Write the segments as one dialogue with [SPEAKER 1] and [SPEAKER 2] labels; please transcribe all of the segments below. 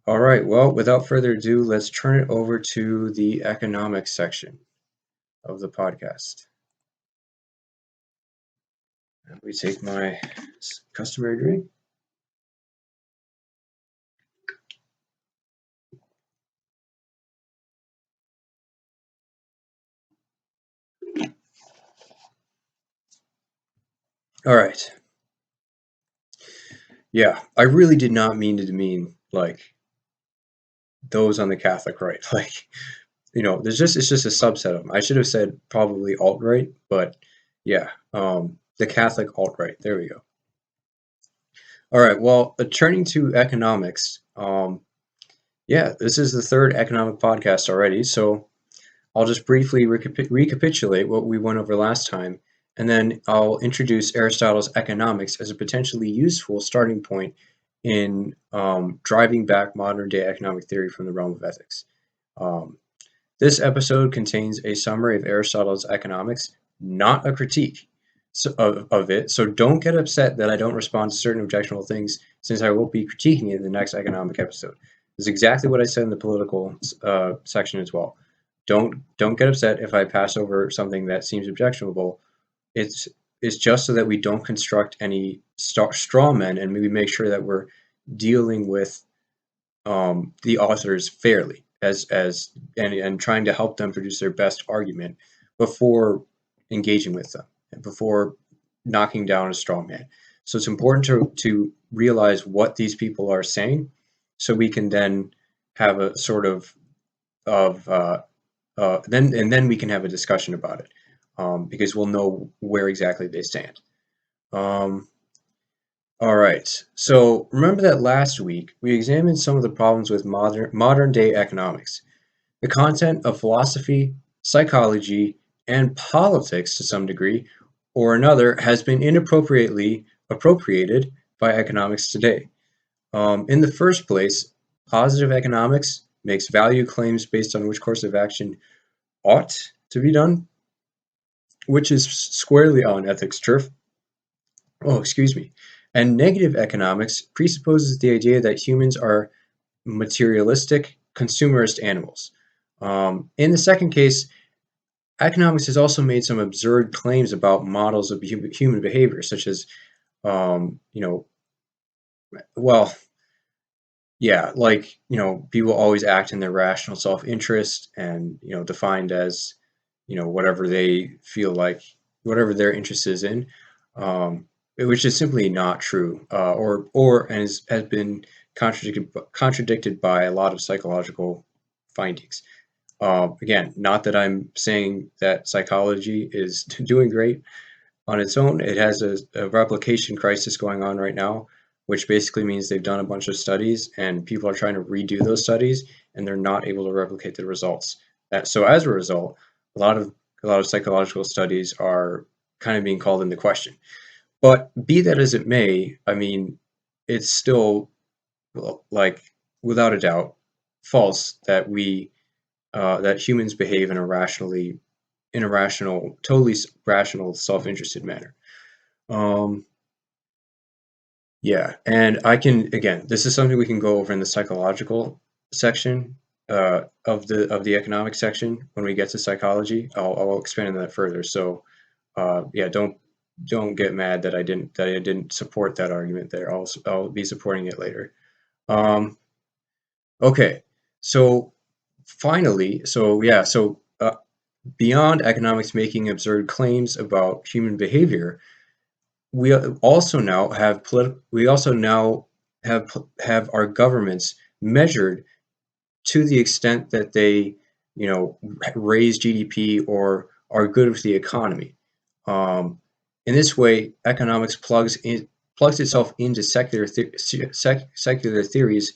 [SPEAKER 1] All right, well, without further ado, let's turn it over to the economics section of the podcast. Let me take my customary drink. All right. Yeah, I really did not mean to demean like those on the Catholic right. Like, it's just a subset of them. I should have said probably alt-right, but yeah, the Catholic alt-right. There we go. All right, well, turning to economics, yeah, this is the third economic podcast already, so I'll just briefly recapitulate what we went over last time, and then I'll introduce Aristotle's economics as a potentially useful starting point in driving back modern-day economic theory from the realm of ethics. Um, this episode contains a summary of Aristotle's economics, not a critique of it, so don't get upset that I don't respond to certain objectionable things, since I will be critiquing it in the next economic episode. This is exactly what I said in the political section as well. Don't get upset if I pass over something that seems objectionable. It's it's just so that we don't construct any straw men, and we make sure that we're dealing with the authors fairly and trying to help them produce their best argument before engaging with them and before knocking down a straw man. So it's important to realize what these people are saying, so we can then have a sort of then we can have a discussion about it, because we'll know where exactly they stand. Um, all right. So remember that last week we examined some of the problems with modern day economics. The content of philosophy, psychology, and politics to some degree or another has been inappropriately appropriated by economics today. In the first place, positive economics makes value claims based on which course of action ought to be done, which is squarely on ethics turf. Oh, excuse me. And negative economics presupposes the idea that humans are materialistic, consumerist animals. In the second case, economics has also made some absurd claims about models of human behavior, such as, um, you know, well, yeah, like, people always act in their rational self-interest and, defined as, whatever they feel like, whatever their interest is in, um, which is simply not true, or has been contradicted by a lot of psychological findings. Again, not that I'm saying that psychology is doing great on its own. It has a replication crisis going on right now, which basically means they've done a bunch of studies and people are trying to redo those studies and they're not able to replicate the results. So as a result, a lot of psychological studies are kind of being called into question. But be that as it may, I mean, it's still, well, like, without a doubt, false that humans behave in a totally rational, self-interested manner. Um, yeah, and this is something we can go over in the psychological section of the economic section when we get to psychology. I'll expand on that further. So, yeah, don't get mad that I didn't support that argument there. I'll be supporting it later. Um, okay, so finally, so yeah, so beyond economics making absurd claims about human behavior, we also now have have our governments measured to the extent that they, raise GDP or are good with the economy. In this way, economics plugs itself into secular theories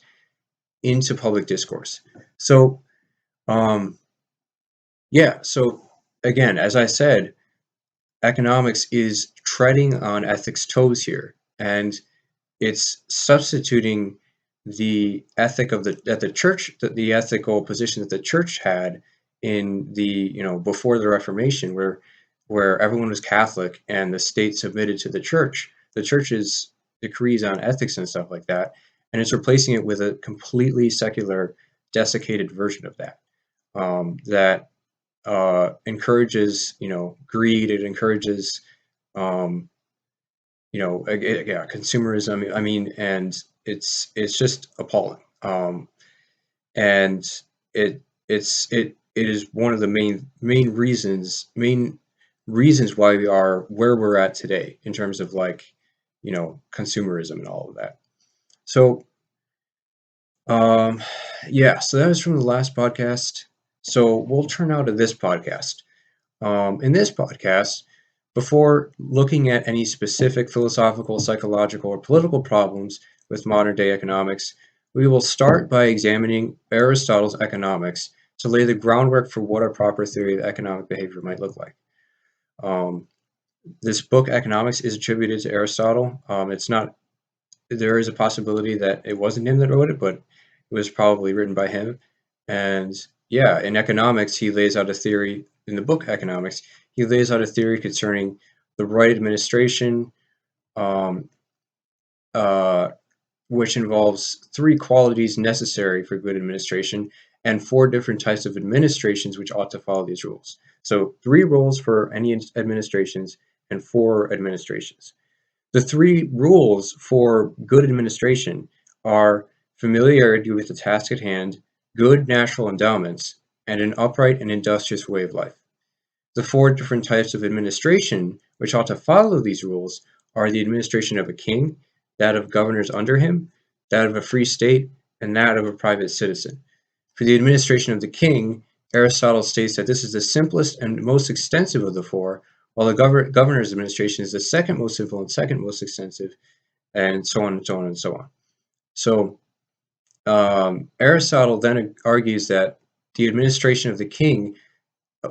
[SPEAKER 1] into public discourse. So, um, yeah. So again, as I said, economics is treading on ethics' toes here, and it's substituting the ethic of the church, the ethical position that the church had in before the Reformation, where everyone was Catholic and the state submitted to the church's decrees on ethics and stuff like that, and it's replacing it with a completely secular, desiccated version of that that encourages, greed. It encourages, um, yeah, consumerism. I mean, and it's just appalling. And it is one of the main reasons why we are where we're at today in terms of like, consumerism and all of that. So, um, yeah, so that was from the last podcast. So we'll turn now to this podcast. In this podcast, before looking at any specific philosophical, psychological, or political problems with modern day economics, we will start by examining Aristotle's economics to lay the groundwork for what a proper theory of economic behavior might look like. Um, this book, Economics, is attributed to Aristotle. It's not. There is a possibility that it wasn't him that wrote it, but it was probably written by him. And yeah, in economics, he lays out a theory in the book Economics. He lays out a theory concerning the right administration, um, uh, which involves three qualities necessary for good administration and four different types of administrations which ought to follow these rules. So, three rules for any administrations and four administrations. The three rules for good administration are familiarity with the task at hand, good natural endowments, and an upright and industrious way of life. The four different types of administration which ought to follow these rules are the administration of a king, that of governors under him, that of a free state, and that of a private citizen. For the administration of the king, Aristotle states that this is the simplest and most extensive of the four, while the governor's administration is the second most simple and second most extensive, and so on and so on and so on. So Aristotle then argues that the administration of the king,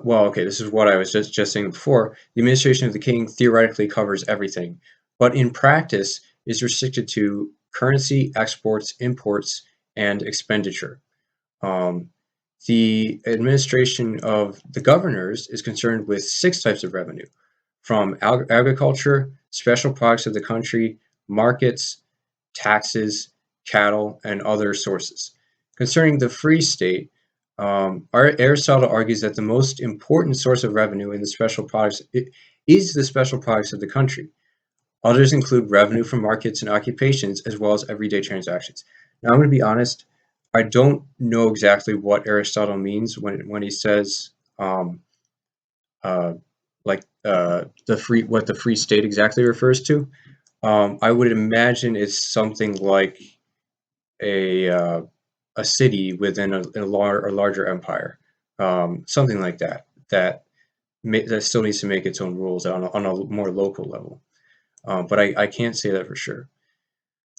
[SPEAKER 1] well, okay, this is what I was just saying before. The administration of the king theoretically covers everything, but in practice is restricted to currency, exports, imports, and expenditure. Um, the administration of the governors is concerned with six types of revenue, from agriculture, special products of the country, markets, taxes, cattle, and other sources. Concerning the free state, Aristotle argues that the most important source of revenue in the special products is the special products of the country. Others include revenue from markets and occupations, as well as everyday transactions. Now, I'm going to be honest, I don't know exactly what Aristotle means when he says um, uh, what the free state exactly refers to. I would imagine it's something like a uh, a city within a larger empire, something like that. That still needs to make its own rules on a more local level. But I can't say that for sure.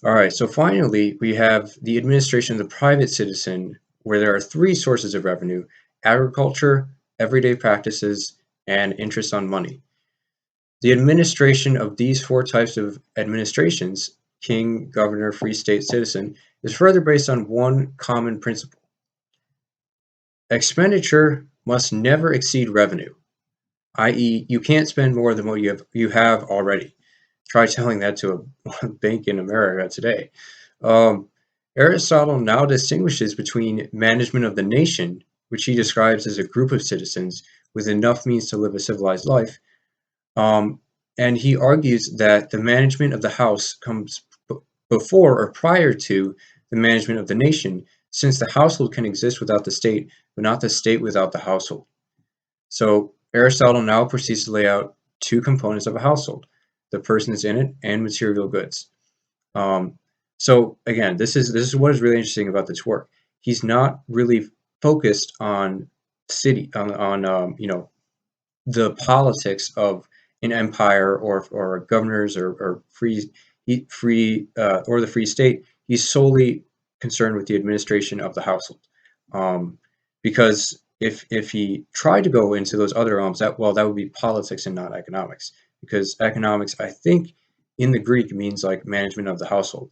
[SPEAKER 1] All right, so finally, we have the administration of the private citizen, where there are three sources of revenue: agriculture, everyday practices, and interest on money. The administration of these four types of administrations, king, governor, free state, citizen, is further based on one common principle. Expenditure must never exceed revenue, i.e., you can't spend more than what you have already. Try telling that to a bank in America today. Um, Aristotle now distinguishes between management of the nation, which he describes as a group of citizens with enough means to live a civilized life, um, and he argues that the management of the house comes before or prior to the management of the nation, since the household can exist without the state, but not the state without the household. So Aristotle now proceeds to lay out two components of a household: the persons in it and material goods. Um, so again, this is what is really interesting about this work. He's not really focused on city on the politics of an empire or governors or or the free state. He's solely concerned with the administration of the household, um, because if he tried to go into those other realms, that would be politics and not economics. Because economics, I think, in the Greek means like management of the household.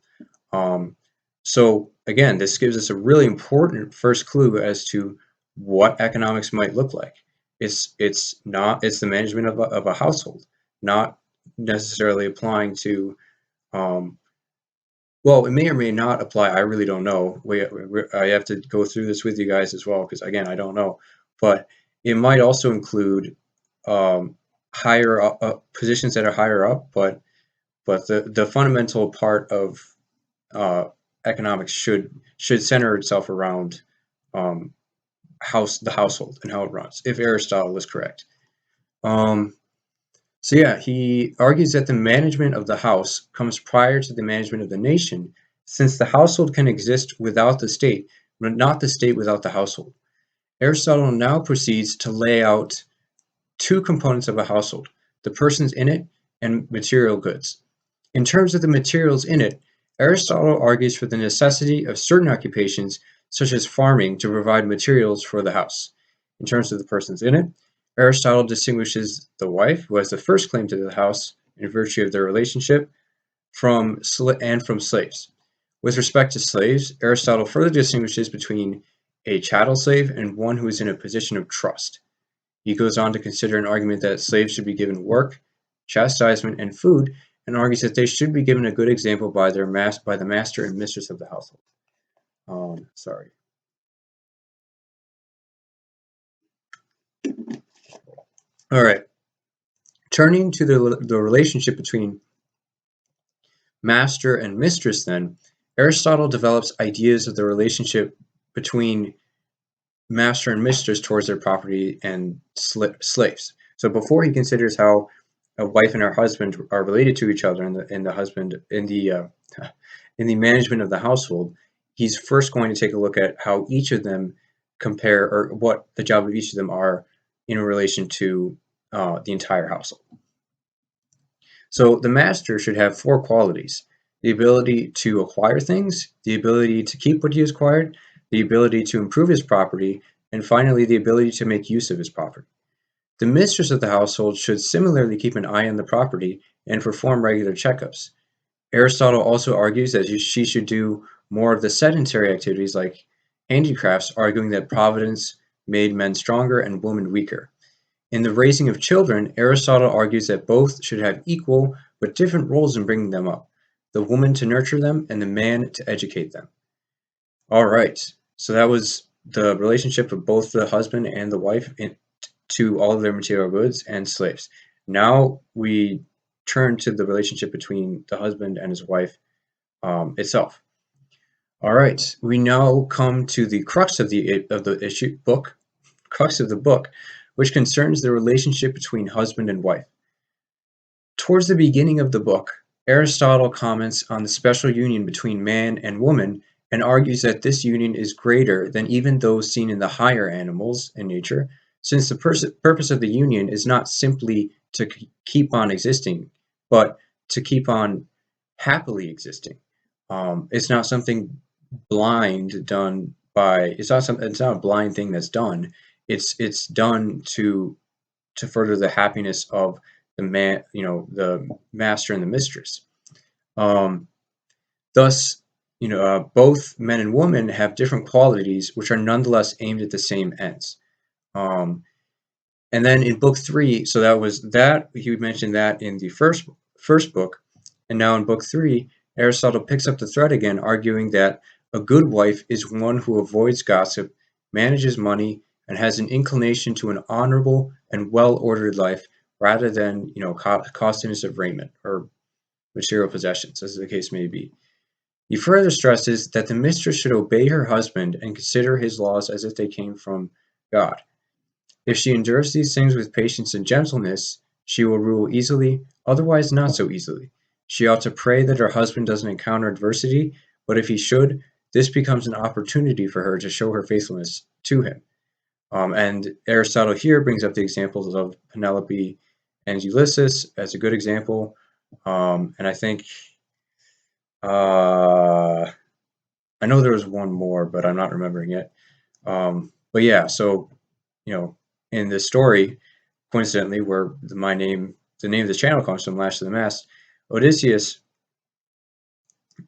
[SPEAKER 1] Um, so again, this gives us a really important first clue as to what economics might look like. It's the management of a household, not necessarily applying to um, Well, it may or may not apply. I really don't know. I have to go through this with you guys as well because again, I don't know. But it might also include um, higher positions that are higher up, but the fundamental part of uh, economics should center itself around um, the household and how it runs. If Aristotle is correct. Um, So yeah, he argues that the management of the house comes prior to the management of the nation, since the household can exist without the state, but not the state without the household. Aristotle now proceeds to lay out two components of a household, the persons in it and material goods. In terms of the materials in it, Aristotle argues for the necessity of certain occupations, such as farming, to provide materials for the house. In terms of the persons in it, Aristotle distinguishes the wife, who has the first claim to the house in virtue of their relationship, from slaves. With respect to slaves, Aristotle further distinguishes between a chattel slave and one who is in a position of trust. He goes on to consider an argument that slaves should be given work, chastisement, and food, and argues that they should be given a good example by the master and mistress of the household. Sorry. All right. Turning to the relationship between master and mistress, then Aristotle develops ideas of the relationship between master and mistress towards their property and slaves. So before he considers how a wife and her husband are related to each other in the husband in the management of the household, he's first going to take a look at how each of them compare or what the job of each of them are in relation to the entire household. So the master should have four qualities: the ability to acquire things, the ability to keep what he has acquired, the ability to improve his property, and finally the ability to make use of his property. The mistress of the household should similarly keep an eye on the property and perform regular checkups. Aristotle also argues that she should do more of the sedentary activities like handicrafts, arguing that providence made men stronger and women weaker. In the raising of children, Aristotle argues that both should have equal but different roles in bringing them up, the woman to nurture them and the man to educate them. All right, so that was the relationship of both the husband and the wife to all of their material goods and slaves. Now we turn to the relationship between the husband and his wife itself. All right, we now come to the crux of the crux of the book, which concerns the relationship between husband and wife. Towards the beginning of the book, Aristotle comments on the special union between man and woman and argues that this union is greater than even those seen in the higher animals in nature, since the purpose of the union is not simply to keep on existing, but to keep on happily existing. It's not something blind done by. It's not a blind thing that's done. It's done to further the happiness of the master and the mistress. Um, Thus, both men and women have different qualities, which are nonetheless aimed at the same ends. Um, and then in book three, so that was that he mentioned that in the first book, and now in book three, Aristotle picks up the thread again, arguing that a good wife is one who avoids gossip, manages money, and has an inclination to an honorable and well-ordered life, rather than costliness of raiment or material possessions, as the case may be. He further stresses that the mistress should obey her husband and consider his laws as if they came from God. If she endures these things with patience and gentleness, she will rule easily, otherwise not so easily. She ought to pray that her husband doesn't encounter adversity, but if he should, this becomes an opportunity for her to show her faithfulness to him. And Aristotle here brings up the examples of Penelope and Ulysses as a good example. And I think I know there was one more, but I'm not remembering it. But yeah, so in this story, coincidentally, where the name of this channel comes from, Lash to the Mast, Odysseus.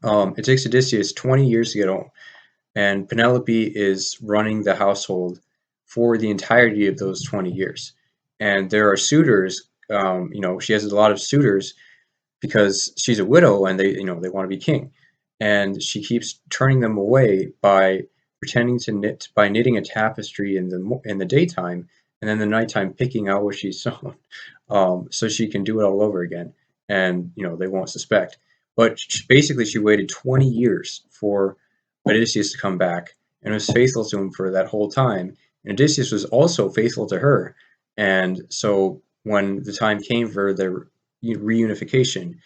[SPEAKER 1] It takes Odysseus 20 years to get home, and Penelope is running the household for the entirety of those 20 years. And there are suitors. She has a lot of suitors because she's a widow, and they want to be king. and she keeps turning them away by pretending to knit by knitting a tapestry in the daytime, and then the nighttime picking out what she's sewn, so she can do it all over again, and they won't suspect. But basically, she waited 20 years for Odysseus to come back, and was faithful to him for that whole time. And Odysseus was also faithful to her, and so when the time came for their reunification,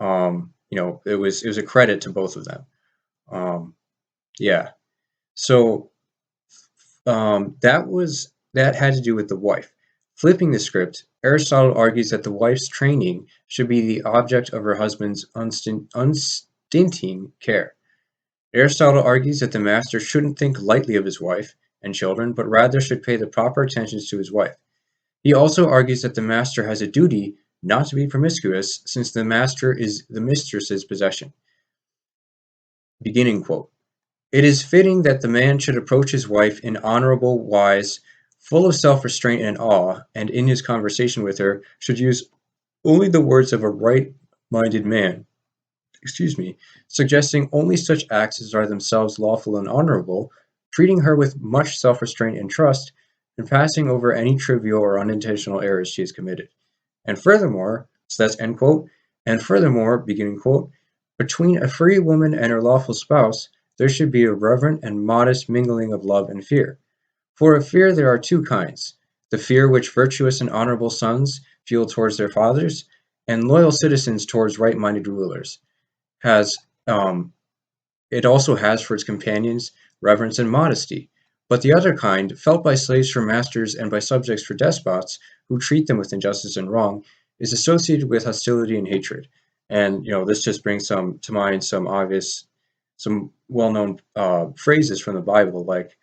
[SPEAKER 1] it was a credit to both of them. Um, yeah. So that had to do with the wife. Flipping the script, Aristotle argues that the wife's training should be the object of her husband's unstinting care. Aristotle argues that the master shouldn't think lightly of his wife and children, but rather should pay the proper attentions to his wife. He also argues that the master has a duty not to be promiscuous, since the master is the mistress's possession. Beginning quote. It is fitting that the man should approach his wife in honorable wise, full of self-restraint and awe, and in his conversation with her should use only the words of a right-minded man, suggesting only such acts as are themselves lawful and honorable, treating her with much self-restraint and trust, and passing over any trivial or unintentional errors she has committed. And furthermore, so that's end quote, and furthermore, beginning quote, between a free woman and her lawful spouse, there should be a reverent and modest mingling of love and fear. For of fear there are two kinds: the fear which virtuous and honorable sons feel towards their fathers, and loyal citizens towards right-minded rulers. Has It also has for its companions reverence and modesty. But the other kind, felt by slaves for masters and by subjects for despots, who treat them with injustice and wrong, is associated with hostility and hatred. And this just brings to mind some well-known phrases from the Bible, like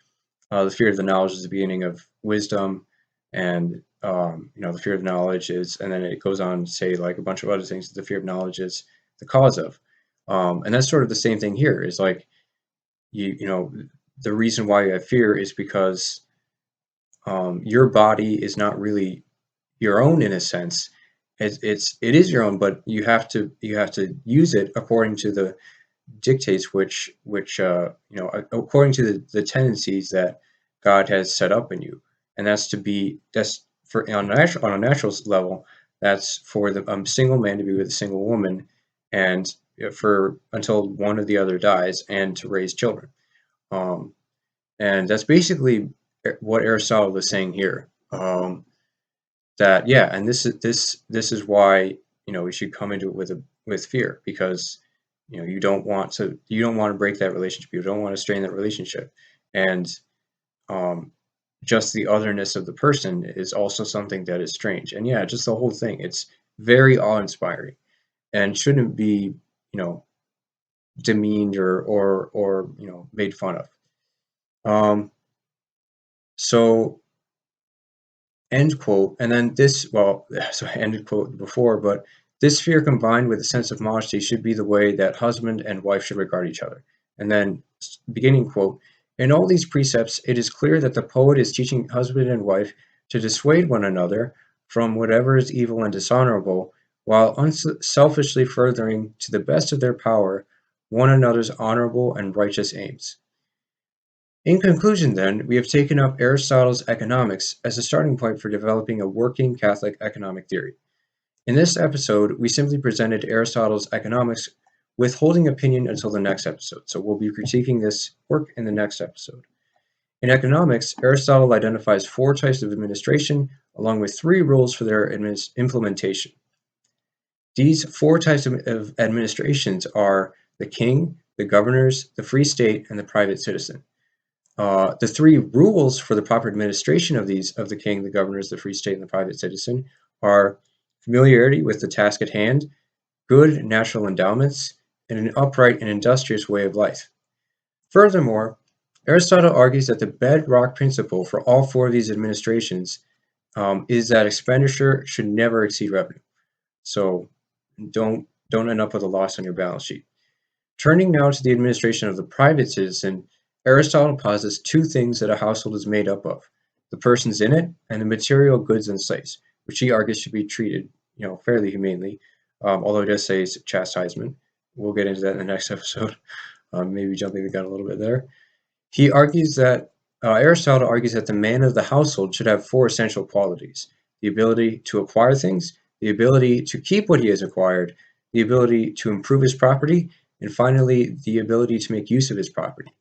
[SPEAKER 1] the fear of the knowledge is the beginning of wisdom, and the fear of knowledge is, and then it goes on to say like a bunch of other things that the fear of knowledge is the cause of. And that's sort of the same thing here. Is like you know the reason why you have fear is because your body is not really your own in a sense. It is your own, but you have to use it according to the dictates according to the tendencies that God has set up in you, and that's for on a natural level. That's for the single man to be with a single woman, and for until one or the other dies, and to raise children. Um, and that's basically what Aristotle is saying here. That yeah, and this is why we should come into it with fear, because you don't want to break that relationship, you don't want to strain that relationship, and um, just the otherness of the person is also something that is strange. And yeah, just the whole thing, it's very awe-inspiring and shouldn't be you know demeaned or made fun of. Um, so end quote. And then this, well, so I ended quote before, but this fear combined with a sense of modesty should be the way that husband and wife should regard each other. And then beginning quote, in all these precepts, it is clear that the poet is teaching husband and wife to dissuade one another from whatever is evil and dishonorable, while unselfishly furthering to the best of their power one another's honorable and righteous aims. In conclusion, then, we have taken up Aristotle's economics as a starting point for developing a working Catholic economic theory. In this episode, we simply presented Aristotle's economics, withholding opinion until the next episode. So we'll be critiquing this work in the next episode. In economics, Aristotle identifies 4 types of administration, along with 3 rules for their implementation. These 4 types of administrations are the king, the governors, the free state, and the private citizen. The 3 rules for the proper administration of the king, the governors, the free state, and the private citizen are familiarity with the task at hand, good natural endowments, and an upright and industrious way of life. Furthermore, Aristotle argues that the bedrock principle for all 4 of these administrations is that expenditure should never exceed revenue. So don't end up with a loss on your balance sheet. Turning now to the administration of the private citizen, Aristotle posits 2 things that a household is made up of: the persons in it and the material goods and slaves, which he argues should be treated, fairly humanely, although he does say it's chastisement. we'll get into that in the next episode. Maybe jumping the gun a little bit there. He argues that Aristotle argues that the man of the household should have four essential qualities: the ability to acquire things, the ability to keep what he has acquired, the ability to improve his property, and finally, the ability to make use of his property.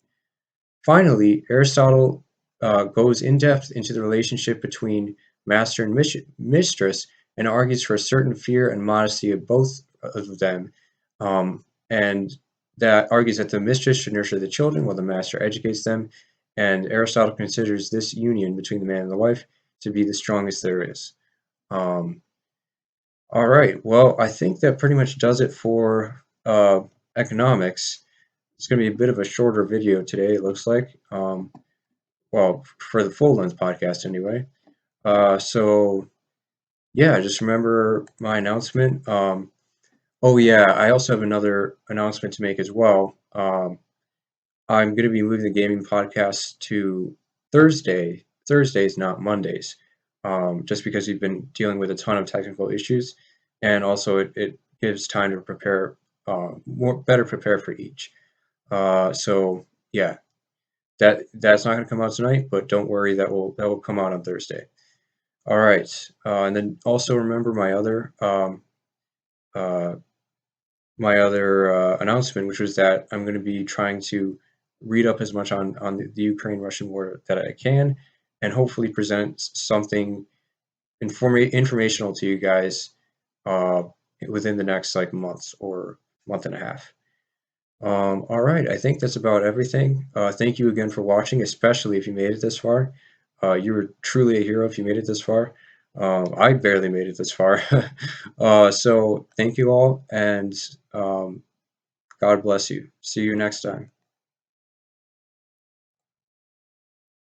[SPEAKER 1] Finally, Aristotle goes in depth into the relationship between master and mistress and argues for a certain fear and modesty of both of them, and that argues that the mistress should nurture the children while the master educates them. And Aristotle considers this union between the man and the wife to be the strongest there is. Um, all right, well, I think that pretty much does it for economics. It's going to be a bit of a shorter video today, it looks like. Well, for the full length podcast anyway. So yeah, just remember my announcement. Oh yeah, I also have another announcement to make as well. I'm going to be moving the gaming podcast to Thursdays, not Mondays, just because we've been dealing with a ton of technical issues, and also it gives time to prepare, better prepare for each. So yeah, that's not going to come out tonight, but don't worry, that will come out on Thursday. All right, and then also remember uh, my other announcement, which was that I'm going to be trying to read up as much on the Ukraine-Russian war that I can, and hopefully present something informational to you guys uh, within the next like month or month and a half. All right, I think that's about everything. Thank you again for watching, especially if you made it this far. You were truly a hero if you made it this far. I barely made it this far. So thank you all, and God bless you. See you next time.